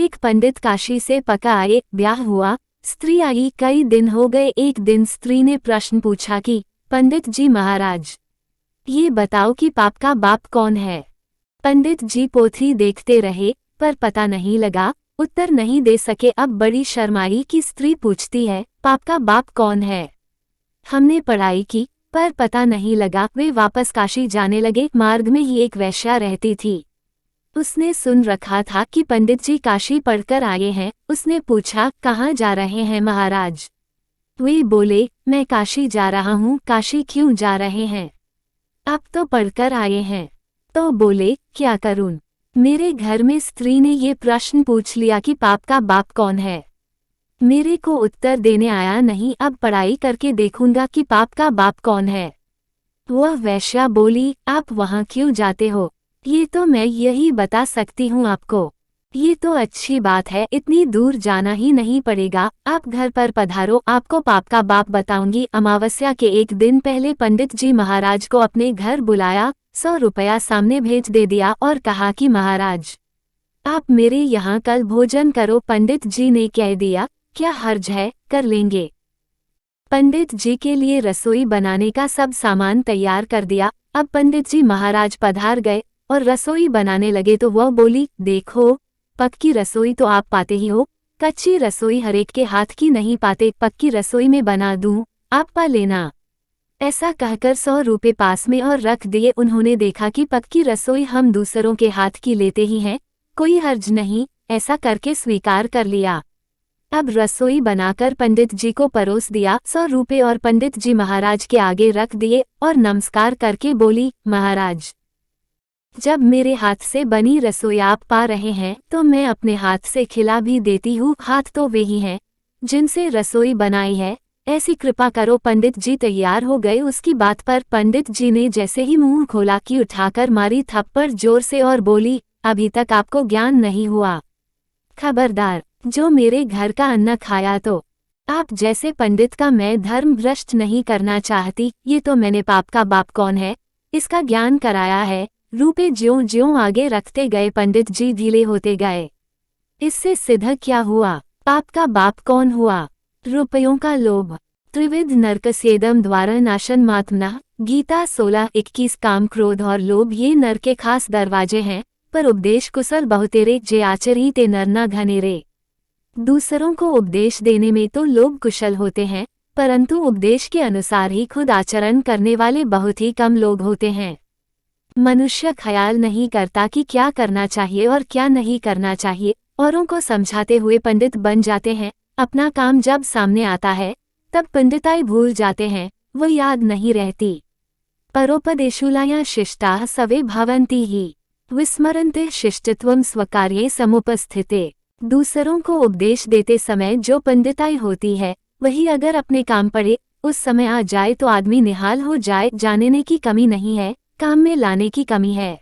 एक पंडित काशी से पका आए, ब्याह हुआ, स्त्री आई, कई दिन हो गए। एक दिन स्त्री ने प्रश्न पूछा कि पंडित जी महाराज, ये बताओ कि पाप का बाप कौन है। पंडित जी पोथी देखते रहे पर पता नहीं लगा, उत्तर नहीं दे सके। अब बड़ी शर्माई कि स्त्री पूछती है, पाप का बाप कौन है। हमने पढ़ाई की पर पता नहीं लगा। वे वापस काशी जाने लगे। मार्ग में ही एक वैश्या रहती थी। उसने सुन रखा था कि पंडित जी काशी पढ़कर आए हैं। उसने पूछा, कहाँ जा रहे हैं महाराज। वे बोले, मैं काशी जा रहा हूँ। काशी क्यों जा रहे हैं? आप तो पढ़कर आए हैं। तो बोले, क्या करूं? मेरे घर में स्त्री ने ये प्रश्न पूछ लिया कि पाप का बाप कौन है। मेरे को उत्तर देने आया नहीं। अब पढ़ाई करके देखूंगा कि पाप का बाप कौन है। वह वैश्या बोली, आप वहाँ क्यों जाते हो? ये तो मैं यही बता सकती हूँ आपको। ये तो अच्छी बात है, इतनी दूर जाना ही नहीं पड़ेगा। आप घर पर पधारो, आपको पाप का बाप बताऊंगी। अमावस्या के एक दिन पहले पंडित जी महाराज को अपने घर बुलाया, 100 रुपया सामने भेज दे दिया और कहा कि महाराज, आप मेरे यहाँ कल भोजन करो। पंडित जी ने कह दिया, क्या हर्ज है, कर लेंगे। पंडित जी के लिए रसोई बनाने का सब सामान तैयार कर दिया। अब पंडित जी महाराज पधार गए और रसोई बनाने लगे तो वह बोली, देखो, पक्की रसोई तो आप पाते ही हो, कच्ची रसोई हरेक के हाथ की नहीं पाते। पक्की रसोई में बना दूं, आप पा लेना। ऐसा कहकर 100 रुपये पास में और रख दिए। उन्होंने देखा कि पक्की रसोई हम दूसरों के हाथ की लेते ही हैं, कोई हर्ज नहीं। ऐसा करके स्वीकार कर लिया। अब रसोई बनाकर पंडित जी को परोस दिया। 100 रुपये और पंडित जी महाराज के आगे रख दिए और नमस्कार करके बोली, महाराज, जब मेरे हाथ से बनी रसोई आप पा रहे हैं तो मैं अपने हाथ से खिला भी देती हूँ। हाथ तो वे ही हैं जिनसे रसोई बनाई है, ऐसी कृपा करो। पंडित जी तैयार हो गए। उसकी बात पर पंडित जी ने जैसे ही मुंह खोला कि उठाकर मारी थप्पड़ जोर से और बोली, अभी तक आपको ज्ञान नहीं हुआ? खबरदार, जो मेरे घर का अन्न खाया तो आप जैसे पंडित का मैं धर्म भ्रष्ट नहीं करना चाहती। ये तो मैंने पाप का बाप कौन है इसका ज्ञान कराया है। रुपए ज्यों ज्यों आगे रखते गए पंडित जी ढीले होते गए। इससे सिद्ध क्या हुआ? पाप का बाप कौन हुआ? रुपयों का लोभ। त्रिविध नरकस्येदम द्वारा नाशन मात्मना। गीता 16:21। काम, क्रोध और लोभ ये नर के खास दरवाजे हैं, पर उपदेश कुशल बहुतेरे जे आचरी ते नर न घनेरे। दूसरों को उपदेश देने में तो लोग कुशल होते हैं, परंतु उपदेश के अनुसार ही खुद आचरण करने वाले बहुत ही कम लोग होते हैं। मनुष्य ख्याल नहीं करता कि क्या करना चाहिए और क्या नहीं करना चाहिए। औरों को समझाते हुए पंडित बन जाते हैं। अपना काम जब सामने आता है तब पंडिताई भूल जाते हैं, वो याद नहीं रहती। परोपदेशुलाया शिष्टाः सवे भवन्ति ही विस्मरन्ते शिष्टत्वं स्वकार्ये समुपस्थिते। दूसरों को उपदेश देते समय जो पंडिताई होती है, वही अगर अपने काम पड़े उस समय आ जाए तो आदमी निहाल हो जाए। जानने की कमी नहीं है, काम में लाने की कमी है।